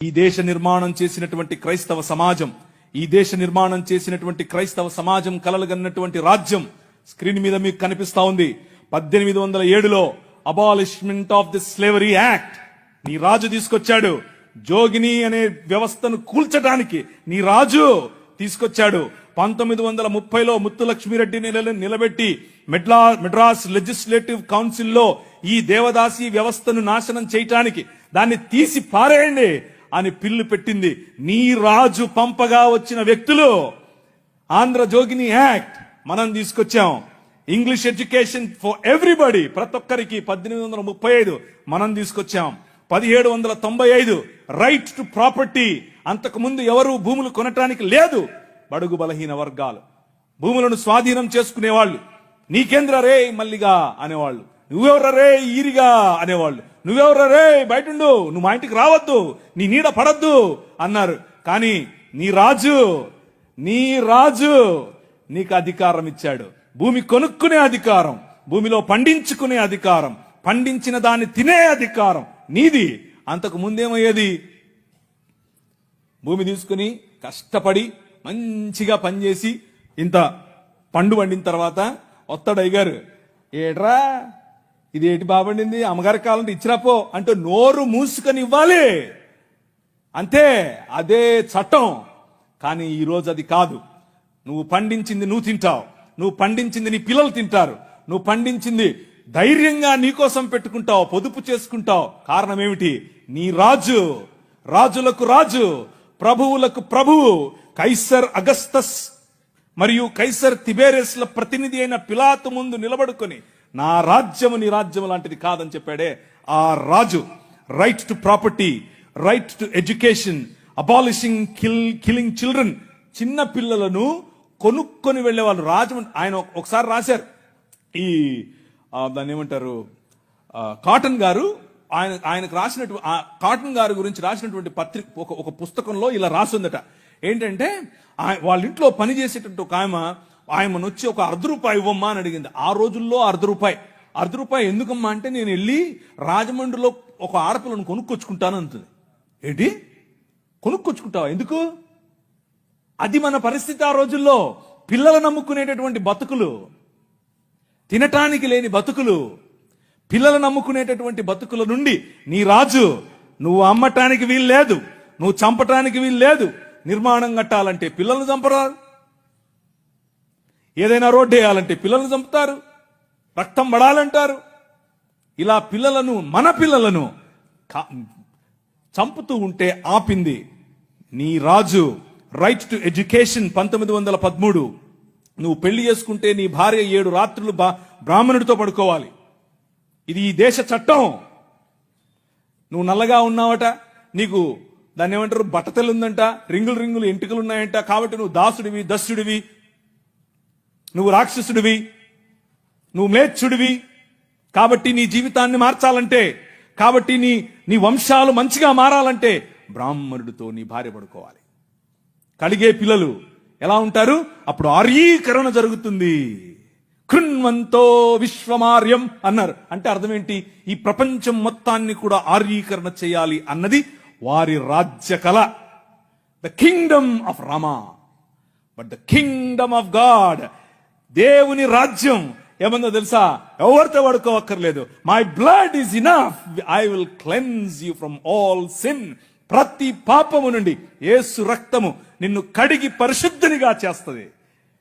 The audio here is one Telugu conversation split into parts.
ఈ దేశ నిర్మాణం చేసినటువంటి క్రైస్తవ సమాజం, ఈ దేశ నిర్మాణం చేసినటువంటి క్రైస్తవ సమాజం కలలుగన్నటువంటి రాజ్యం స్క్రీన్ మీద మీకు కనిపిస్తా ఉంది. 1807లో abolishment of the slavery act నీ రాజు తీసుకొచ్చాడు. జోగిని అనే వ్యవస్థను కూల్చడానికి నీ రాజు తీసుకొచ్చాడు. 1930లో ముత్తులక్ష్మిరెడ్డిని నిలబెట్టి మెడ్రాస్ లెజిస్లేటివ్ కౌన్సిల్లో ఈ దేవదాసి వ్యవస్థను నాశనం చేయటానికి దాన్ని తీసి పారేయండి అని పిల్లు పెట్టింది. నీ రాజు పంపగా వచ్చిన వ్యక్తులు ఆంధ్ర జోగిని యాక్ట్ మనం తీసుకొచ్చాం. ఇంగ్లీష్ ఎడ్యుకేషన్ ఫర్ ఎవ్రీబడి, ప్రతి ఒక్కరికి 1835 మనం తీసుకొచ్చాం. 1795 రైట్ టు ప్రాపర్టీ, అంతకుముందు ఎవరు భూములు కొనటానికి లేదు. బడుగు బలహీన వర్గాలు భూములను స్వాధీనం చేసుకునేవాళ్ళు. నీకేంద్ర రే మల్లిగా అనేవాళ్ళు, నువ్వెవర రే ఈరిగా అనేవాళ్ళు, నువ్వెవర రే బయటుండు, నువ్వు మా ఇంటికి రావద్దు, నీ నీడ పడద్దు అన్నారు. కానీ నీ రాజు నీకు అధికారం ఇచ్చాడు. భూమి కొనుక్కునే అధికారం, భూమిలో పండించుకునే అధికారం, పండించిన దాన్ని తినే అధికారం నీది. అంతకు ముందేమయ్యేది, భూమి తీసుకుని కష్టపడి మంచిగా పనిచేసి ఇంత పండు వండిన తర్వాత వస్తాడు అయ్యగారు, ఏట్రా ఇది ఏటి బాబండింది, అమ్మగారి కాలంటే ఇచ్చిరాపో అంటే నోరు మూసుకొని ఇవ్వాలి అంతే. అదే చట్టం. కానీ ఈరోజు అది కాదు. నువ్వు పండించింది నువ్వు తింటావు, నువ్వు పండించింది నీ పిల్లలు తింటారు, నువ్వు పండించింది ధైర్యంగా నీకోసం పెట్టుకుంటావు, పొదుపు చేసుకుంటావు. కారణం ఏమిటి? నీ రాజు, రాజులకు రాజు, ప్రభువులకు ప్రభువు, కైసర్ అగస్తస్ మరియు కైసర్ తిబేరియస్ల ప్రతినిధి అయిన పిలాతు ముందు నిలబడుకొని నా రాజ్యము నీ రాజ్యము లాంటిది కాదని చెప్పాడే ఆ రాజు. Right to property, right to education, abolishing killing children. చిన్న పిల్లలను కొనుక్కొని వెళ్లేవాళ్ళు. ఆయన ఒకసారి రాశారు, ఈ దాన్ని ఏమంటారు, కాటన్ గారు ఆయనకు రాసినట్టు కాటన్ గారి గురించి రాసినటువంటి పత్రిక ఒక పుస్తకంలో ఇలా రాసిందట. ఏంటంటే వాళ్ళ ఇంట్లో పనిచేసేటట్టు ఒక ఆయమను వచ్చి ఒక ₹1 ఇవ్వమ్మా అని అడిగింది. ఆ రోజుల్లో ₹1 ఎందుకమ్మా అంటే, నేను వెళ్ళి రాజమండ్రిలో ఒక ఆడపిల్లను కొనుక్కొచ్చుకుంటాను అంటుంది. ఏంటి కొనుక్కొచ్చుకుంటావా? ఎందుకు? అది మన పరిస్థితి ఆ రోజుల్లో. పిల్లలు నమ్ముకునేటటువంటి బతుకులు, తినటానికి లేని బతుకులు, పిల్లలు నమ్ముకునేటటువంటి బతుకుల నుండి నీ రాజు, నువ్వు అమ్మటానికి వీలు లేదు, నువ్వు చంపటానికి వీలు లేదు. నిర్మాణం కట్టాలంటే పిల్లల్ని చంపరారు, ఏదైనా రోడ్డు వేయాలంటే పిల్లల్ని చంపుతారు, రక్తం పడాలంటారు. ఇలా పిల్లలను, మన పిల్లలను చంపుతూ ఉంటే ఆపింది నీ రాజు. Right to education 1913. నువ్వు పెళ్లి చేసుకుంటే నీ భార్య 7 రాత్రులు బ్రాహ్మణుడితో పడుకోవాలి. ఇది ఈ దేశ చట్టం. నువ్వు నల్లగా ఉన్నావట, నీకు దాన్ని ఏమంటారు బట్టతలు ఉందంట, రింగులు ఎంటుకలు ఉన్నాయంట, కాబట్టి నువ్వు దాసుడివి, దస్యుడివి, నువ్వు రాక్షసుడివి, నువ్వు మ్లేచ్ఛుడివి. కాబట్టి నీ జీవితాన్ని మార్చాలంటే, కాబట్టి నీ వంశాలు మంచిగా మారాలంటే బ్రాహ్మణుడితో నీ భార్య పడుకోవాలి. కలిగే పిల్లలు ఎలా ఉంటారు? అప్పుడు ఆర్యీకరణ జరుగుతుంది. కృణ్వంతో విశ్వమార్యం అన్నారు. అంటే అర్థం ఏంటి? ఈ ప్రపంచం మొత్తాన్ని కూడా ఆర్యీకరణ చేయాలి అన్నది వారి రాజ్య కళ. The kingdom of Rama, but the kingdom of God, దేవుని రాజ్యం ఏమన్నా తెలుసా? ఎవరితో పడుకోవక్కర్లేదు. My blood is enough, I will cleanse you from all sin. ప్రతి పాపము నుండి యేసు రక్తము నిన్ను కడిగి పరిశుద్ధునిగా చేస్తుంది.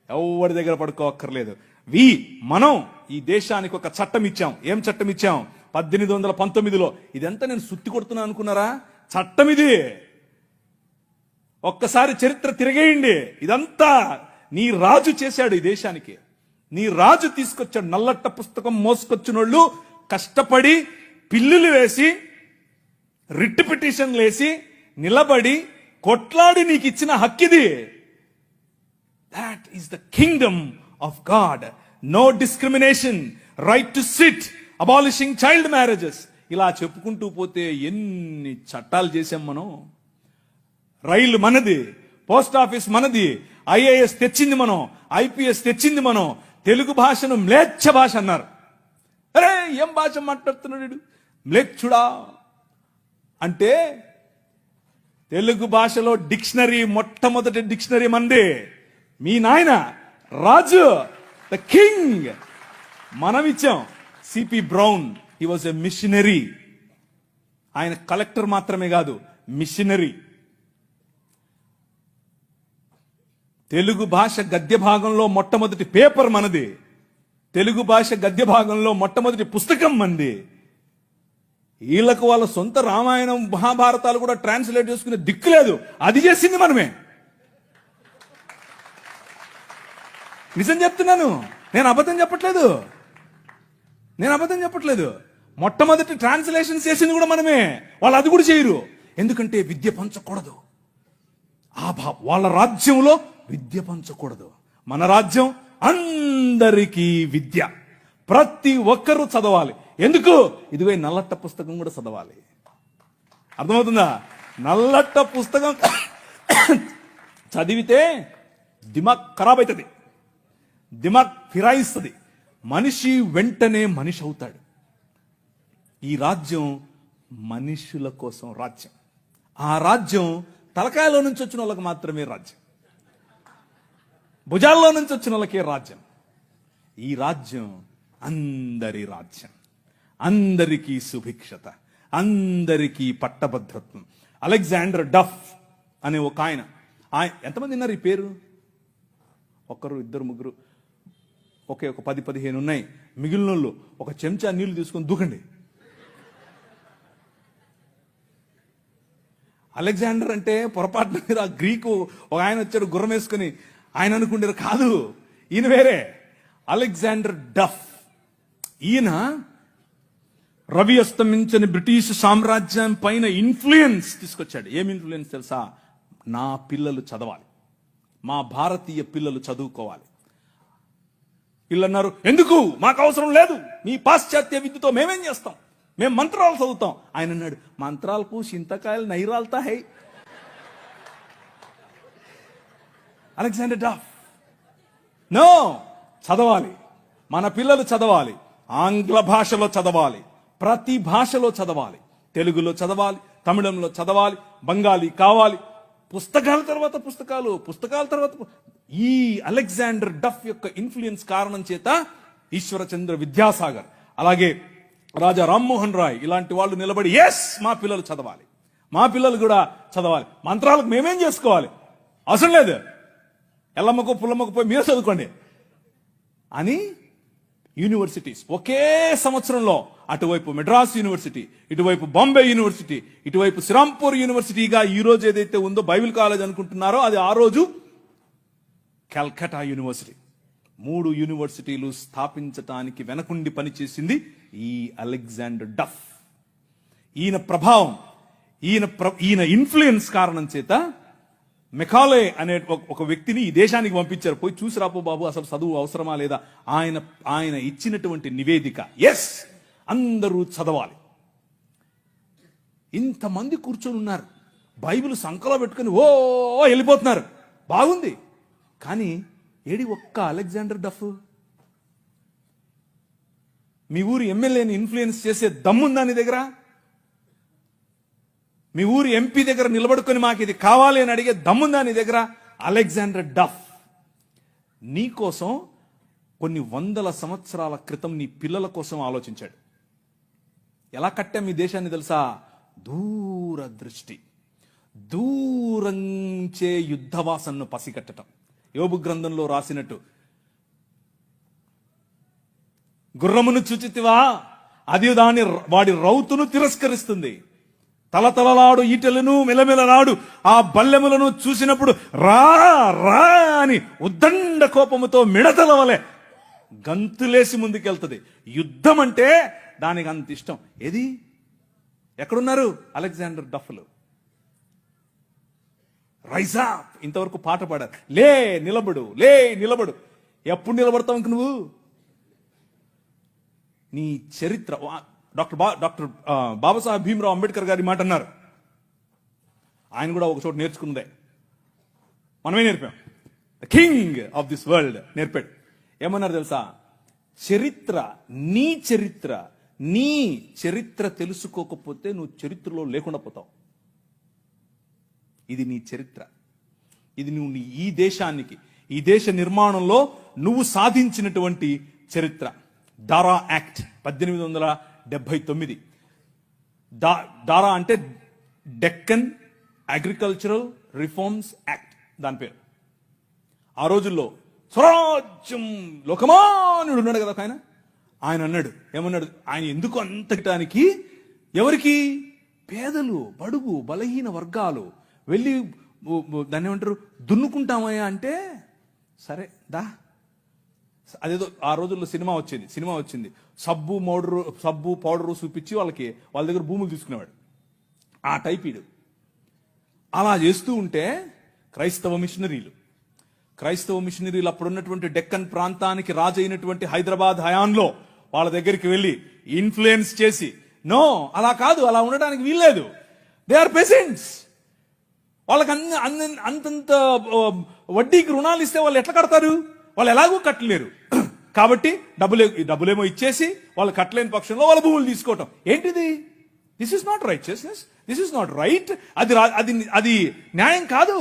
ఎవరి దగ్గర పడుకోవక్కర్లేదు. మనం ఈ దేశానికి ఒక చట్టం ఇచ్చాం. ఏం చట్టం ఇచ్చాం? 1819లో. ఇదంతా నేను సుత్తి కొడుతున్నా అనుకున్నారా? చట్టం ఇది. ఒక్కసారి చరిత్ర తిరిగేయండి. ఇదంతా నీ రాజు చేశాడు ఈ దేశానికి. నీ రాజు తీసుకొచ్చాడు. నల్లట్ట పుస్తకం మోసుకొచ్చినోళ్ళు కష్టపడి పిల్లులు వేసి, రిట్ పిటిషన్లు వేసి, నిలబడి కొట్లాడి నీకు ఇచ్చిన హక్కిది. That is the kingdom of God. No discrimination, right to sit, abolishing child marriages. ఇలా చెప్పుకుంటూ పోతే ఎన్ని చట్టాలు చేశాం మనం. రైలు మనది, పోస్ట్ ఆఫీస్ మనది, ఐఏఎస్ తెచ్చింది మనం, ఐపీఎస్ తెచ్చింది మనం. తెలుగు భాషను మ్లేచ్ఛ భాష అన్నారు. అరే ఏం భాష మాట్లాడుతున్నాడు మ్లేచ్ఛుడా అంటే తెలుగు భాషలో డిక్షనరీ, మొట్టమొదటి డిక్షనరీ మంది మీ నాయన రాజు, ద కింగ్. మనం ఇచ్చాం. CP brown, he was a machinery. ఆయన కలెక్టర్ మాత్రమే కాదు, మిషనరీ. తెలుగు భాష గద్య భాగంలో మొట్టమొదటి పేపర్ మనది. తెలుగు భాష గద్య భాగంలో మొట్టమొదటి పుస్తకం మంది. వీళ్ళకు వాళ్ళ సొంత రామాయణం, మహాభారతాలు కూడా ట్రాన్స్లేట్ చేసుకునే దిక్కు లేదు. అది చేసింది మనమే. నిజం చెప్తున్నాను, నేను అబద్ధం చెప్పట్లేదు. మొట్టమొదటి ట్రాన్స్లేషన్ చేసింది కూడా మనమే. వాళ్ళు అది కూడా చేయరు. ఎందుకంటే విద్య పంచకూడదు. వాళ్ళ రాజ్యంలో విద్య పంచకూడదు. మన రాజ్యం అందరికీ విద్య. ప్రతి ఒక్కరూ చదవాలి. ఎందుకు? ఇదిగో నల్లట్ట పుస్తకం కూడా చదవాలి. అర్థమవుతుందా? నల్లట్ట పుస్తకం చదివితే దిమాగ్ ఖరాబ్ అవుతుంది, దిమాగ్ ఫిరాయిస్తుంది. మనిషి వెంటనే మనిషి అవుతాడు. ఈ రాజ్యం మనుషుల కోసం రాజ్యం. ఆ రాజ్యం తలకాయలో నుంచి వచ్చిన వాళ్ళకి మాత్రమే రాజ్యం, భుజాల్లో నుంచి వచ్చిన వాళ్ళకే రాజ్యం. ఈ రాజ్యం అందరి రాజ్యం, అందరికీ సుభిక్షత, అందరికీ పట్టభద్రత్వం. అలెగ్జాండర్ డఫ్ అనే ఒక ఆయన, ఎంతమంది ఉన్నారు ఈ పేరు? ఒకరు, ఇద్దరు, ముగ్గురు, ఒక 10-15 ఉన్నాయి. మిగిలిన వాళ్ళు ఒక చెంచా నీళ్లు తీసుకొని దూకండి. అలెగ్జాండర్ అంటే పొరపాటున మీరు ఆ గ్రీకు ఒక ఆయన వచ్చాడు గుర్రం వేసుకుని, ఆయన అనుకుంటారు. కాదు, ఈయన వేరే. అలెగ్జాండర్ డఫ్. ఈయన రవి అస్తమించని బ్రిటిష్ సామ్రాజ్యం పైన ఇన్ఫ్లుయెన్స్ తీసుకొచ్చాడు. ఏం ఇన్ఫ్లుయెన్స్ తెలుసా? నా పిల్లలు చదవాలి, మా భారతీయ పిల్లలు చదువుకోవాలి. వీళ్ళన్నారు, ఎందుకు, మాకు అవసరం లేదు, మీ పాశ్చాత్య విద్యతో మేమేం చేస్తాం, మేము మంత్రాలు చదువుతాం. ఆయన అన్నాడు, మంత్రాలకు చింతకాయలు నైరాల్తా హై. అలెగ్జాండర్ డఫ్, నో, చదవాలి, మన పిల్లలు చదవాలి. ఆంగ్ల భాషలో చదవాలి, ప్రతి భాషలో చదవాలి. తెలుగులో చదవాలి, తమిళంలో చదవాలి, బెంగాలీ కావాలి. పుస్తకాల తర్వాత పుస్తకాలు, పుస్తకాల తర్వాత. ఈ అలెగ్జాండర్ డఫ్ యొక్క ఇన్ఫ్లుయెన్స్ కారణం చేత ఈశ్వరచంద్ర విద్యాసాగర్, అలాగే రాజా రామ్మోహన్ రాయ్ ఇలాంటి వాళ్ళు నిలబడి, ఎస్, మా పిల్లలు చదవాలి, మా పిల్లలు కూడా చదవాలి. మంత్రాలకు మేమేం చేసుకోవాలి, అవసరం లేదు, ఎల్లమ్మకో పుల్లమ్మకో పోయి మీరు చదువుకోండి అని యూనివర్సిటీస్ ఒకే సంవత్సరంలో, అటువైపు మెడ్రాస్ యూనివర్సిటీ, ఇటువైపు బాంబే యూనివర్సిటీ, ఇటువైపు శ్రీరాంపూర్ యూనివర్సిటీగా ఈ రోజు ఏదైతే ఉందో బైబిల్ కాలేజ్ అనుకుంటున్నారో, అది ఆ రోజు కల్కటా యూనివర్సిటీ. 3 యూనివర్సిటీలు స్థాపించటానికి వెనకుండి పనిచేసింది ఈ అలెగ్జాండర్ డఫ్. ఈయన ప్రభావం, ఈయన ఇన్ఫ్లుయెన్స్ కారణం చేత మెకాలే అనే ఒక వ్యక్తిని ఈ దేశానికి పంపించారు. పోయి చూసి రాపో బాబు, అసలు చదువు అవసరమా లేదా. ఆయన ఇచ్చినటువంటి నివేదిక, ఎస్, అందరూ చదవాలి. ఇంతమంది కూర్చొని ఉన్నారు, బైబిల్ సంకలో పెట్టుకుని ఓ వెళ్ళిపోతున్నారు. బాగుంది, కానీ ఏడి ఒక్క అలెగ్జాండర్ డఫ్? మీ ఊరి ఎమ్మెల్యేని ఇన్ఫ్లుయెన్స్ చేసే దమ్ముందా నీ దగ్గర? మీ ఊరి ఎంపీ దగ్గర నిలబడుకొని మాకు ఇది కావాలి అని అడిగే దమ్ముందా నీ దగ్గర? అలెగ్జాండర్ డఫ్ నీ కోసం కొన్ని 100 సంవత్సరాల క్రితం నీ పిల్లల కోసం ఆలోచించాడు. ఎలా కట్టాం మీ దేశాన్ని తెలుసా? దూరదృష్టి, దూరంచే యుద్ధవాసనను పసిగట్టడం. యోబు గ్రంథంలో రాసినట్టు, గుర్రమును చూచితివా, అది వాడి రౌతును తిరస్కరిస్తుంది, తలతలలాడు ఈటెలను మెలమెలలాడు ఆ బల్లెములను చూసినప్పుడు రా రా అని ఉద్దండ కోపముతో మిడతల వలె గంతులేసి ముందుకెళ్తుంది. యుద్ధం అంటే దానికి అంత ఇష్టం. ఏది, ఎక్కడున్నారు అలెగ్జాండర్ డఫ్లు? రైజా, ఇంతవరకు పాట పాడారు. లే నిలబడు, లే నిలబడు. ఎప్పుడు నిలబడతావు ఇంక నువ్వు? నీ చరిత్ర. డాక్టర్ బాబాసాహెబ్ భీమ్రావ్ అంబేద్కర్ గారి మాట అన్నారు. ఆయన కూడా ఒక చోట నేర్చుకున్నదే, మనమే నేర్పాం. The king of this world నేర్పాడు. ఏమన్నారు తెలుసా? చరిత్ర, నీ చరిత్ర తెలుసుకోకపోతే నువ్వు చరిత్రలో లేకుండా పోతావు. ఇది నీ చరిత్ర. ఇది నువ్వు ఈ దేశానికి, ఈ దేశ నిర్మాణంలో నువ్వు సాధించినటువంటి చరిత్ర. దారా యాక్ట్ 1879. దారా అంటే డెక్కన్ అగ్రికల్చరల్ రిఫార్మ్స్ యాక్ట్ దాని పేరు. ఆ రోజుల్లో స్వరాజ్యం లోకమానుడు ఉన్నాడు కదా ఆయన అన్నాడు, ఏమన్నాడు, ఆయన ఎందుకు అంతటానికి, ఎవరికి, పేదలు, బడుగు బలహీన వర్గాలు వెళ్ళి దాన్ని ఏమంటారు దున్నుకుంటామయ్యా అంటే, సరే దా. అదేదో ఆ రోజుల్లో సినిమా వచ్చింది సబ్బు పౌడరు చూపించి వాళ్ళ దగ్గర భూములు తీసుకునేవాడు. ఆ టైప్ ఇడు. అలా చేస్తూ ఉంటే క్రైస్తవ మిషనరీలు అప్పుడు ఉన్నటువంటి డెక్కన్ ప్రాంతానికి రాజు అయినటువంటి హైదరాబాద్ హయాంలో వాళ్ళ దగ్గరికి వెళ్ళి ఇన్ఫ్లుయెన్స్ చేసి, నో అలా కాదు, అలా ఉండడానికి వీల్లేదు, దే ఆర్ పెసెంట్స్, వాళ్ళకి అంతంత వడ్డీకి రుణాలు ఇస్తే వాళ్ళు ఎట్లా కడతారు, వాళ్ళు ఎలాగూ కట్టలేరు. కాబట్టి డబ్బులేమో ఇచ్చేసి వాళ్ళు కట్టలేని పక్షంలో వాళ్ళ భూములు తీసుకోవటం ఏంటిది? This is not righteousness, this is not right. అది న్యాయం కాదు.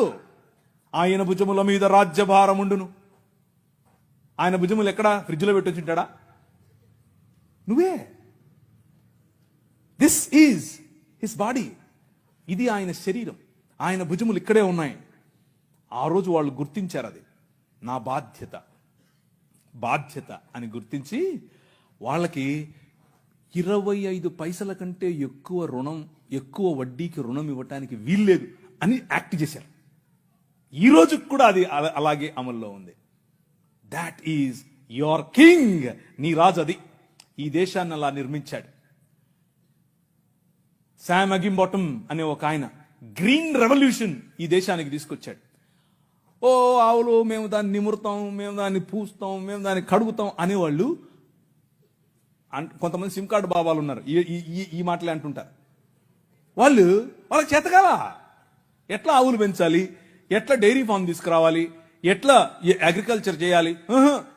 ఆయన భుజముల మీద రాజ్యభారముండును. ఆయన భుజములు ఎక్కడ ఫ్రిడ్జ్లో పెట్టొచ్చుంటాడా? నువ్వే. This is his body. ఇది ఆయన శరీరం, ఆయన భుజములు ఇక్కడే ఉన్నాయి. ఆ రోజు వాళ్ళు గుర్తించారు, అది నా బాధ్యత అని గుర్తించి వాళ్ళకి 25 పైసల కంటే ఎక్కువ వడ్డీకి రుణం ఇవ్వటానికి వీల్లేదు అని యాక్ట్ చేశారు. ఈ రోజు కూడా అది అలాగే అమల్లో ఉంది. That is your king. నీ రాజు అది. ఈ దేశాన్ని అలా నిర్మించాడు. శామ్ అగింబాటమ్ అనే ఒక ఆయన గ్రీన్ రెవల్యూషన్ ఈ దేశానికి తీసుకొచ్చాడు. ఓ ఆవులు, మేము దాన్ని నిమురుతాం, మేము దాన్ని పూస్తాం, మేము దాన్ని కడుగుతాం అనేవాళ్ళు. కొంతమంది సిమ్ కార్డు బాబాలు ఉన్నారు, ఈ మాటలే అంటుంటారు. వాళ్ళకి చేతకాల ఎట్లా ఆవులు పెంచాలి, ఎట్లా డైరీ ఫామ్ తీసుకురావాలి, ఎట్లా అగ్రికల్చర్ చేయాలి,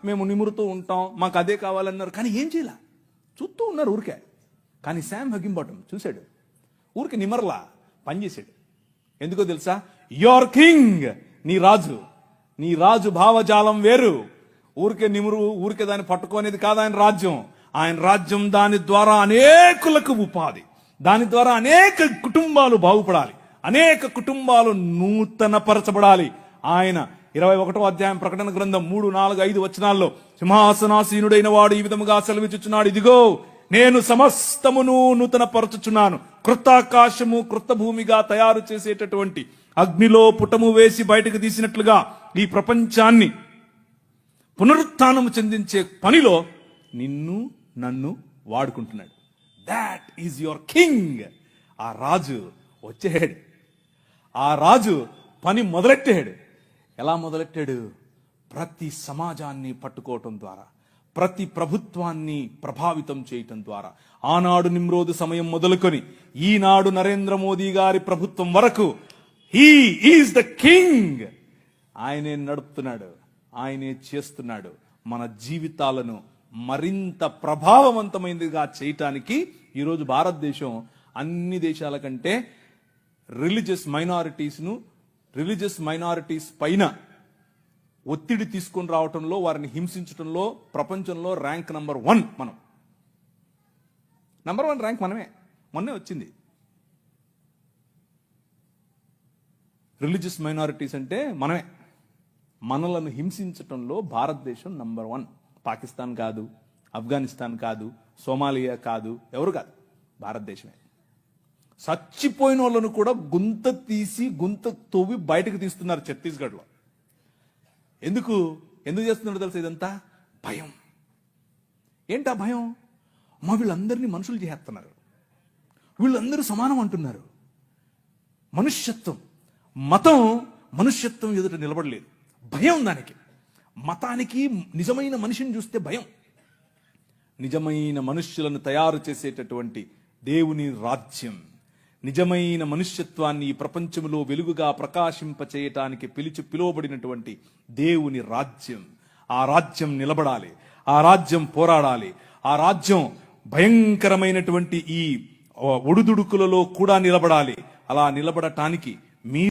మేము నిమురుతూ ఉంటాం, మాకు అదే కావాలన్నారు. కానీ ఏం చేయాల, చూస్తూ ఉన్నారు ఊరికే. కానీ శామ్ అగింబాటమ్ చూశాడు, ఊరికి నిమర్లా పనిచేశాడు. ఎందుకో తెలుసా? యువర్ కింగ్, నీ రాజు భావజాలం వేరు. ఊరికే ఊరికే దాన్ని పట్టుకోనేది కాదు ఆయన రాజ్యం. ఆయన రాజ్యం దాని ద్వారా అనేకులకు ఉపాధి, దాని ద్వారా అనేక కుటుంబాలు బాగుపడాలి, అనేక కుటుంబాలు నూతనపరచబడాలి. ఆయన 21వ అధ్యాయం ప్రకటన గ్రంథం 3, 4, 5 వచనాల్లో సింహాసనాసీనుడైన వాడు ఈ విధముగా సెలవిచ్చుచున్నాడు, ఇదిగో నేను సమస్తమును నూతనపరచుచున్నాను. క్రొత్త ఆకాశము క్రొత్త భూమిగా తయారు చేసేటటువంటి, అగ్నిలో పుటము వేసి బయటకు తీసినట్లుగా ఈ ప్రపంచాన్ని పునరుత్థానము చెందించే పనిలో నిన్ను నన్ను వాడుకుంటున్నాడు. That is your king. ఆ రాజు వచ్చాడు, ఆ రాజు పని మొదలెట్టాడు. ఎలా మొదలెట్టాడు? ప్రతి సమాజాన్ని పట్టుకోవటం ద్వారా, ప్రతి ప్రభుత్వాన్ని ప్రభావితం చేయటం ద్వారా. ఆనాడు నిమ్రోదు సమయం మొదలుకొని ఈనాడు నరేంద్ర మోదీ గారి ప్రభుత్వం వరకు హీ ఈజ్ ద కింగ్. ఆయనే నడుపుతున్నాడు, ఆయనే చేస్తున్నాడు. మన జీవితాలను మరింత ప్రభావవంతమైనదిగా చేయటానికి ఈరోజు భారతదేశం అన్ని దేశాల కంటే రిలీజియస్ మైనారిటీస్ పైన ఒత్తిడి తీసుకొని రావటంలో, వారిని హింసించడంలో ప్రపంచంలో ర్యాంక్ నంబర్ 1 మనం. నంబర్ 1 ర్యాంక్ మనమే, మొన్నే వచ్చింది. రిలీజియస్ మైనారిటీస్ అంటే మనమే. మనలను హింసించటంలో భారతదేశం నంబర్ 1. పాకిస్తాన్ కాదు, ఆఫ్ఘనిస్తాన్ కాదు, సోమాలియా కాదు, ఎవరు కాదు, భారతదేశమే. చచ్చిపోయిన వాళ్ళను కూడా గుంత తవ్వి బయటకు తీస్తున్నారు ఛత్తీస్గఢ్లో. ఎందుకు చేస్తున్నారో తెలుసా? ఇదంతా భయం. ఏంటా భయం? వీళ్ళందరినీ మనుషులు చేస్తున్నారు, వీళ్ళందరూ సమానం అంటున్నారు. మనుష్యత్వం, మతం మనుష్యత్వం ఎదుట నిలబడలేదు, భయం దానికి. మతానికి నిజమైన మనిషిని చూస్తే భయం. నిజమైన మనుష్యులను తయారు చేసేటటువంటి దేవుని రాజ్యం, నిజమైన మనుష్యత్వాన్ని ఈ ప్రపంచంలో వెలుగుగా ప్రకాశింపచేయటానికి పిలువబడినటువంటి దేవుని రాజ్యం. ఆ రాజ్యం నిలబడాలి, ఆ రాజ్యం పోరాడాలి, ఆ రాజ్యం భయంకరమైనటువంటి ఈ ఒడుదుడుకులలో కూడా నిలబడాలి. అలా నిలబడటానికి మీ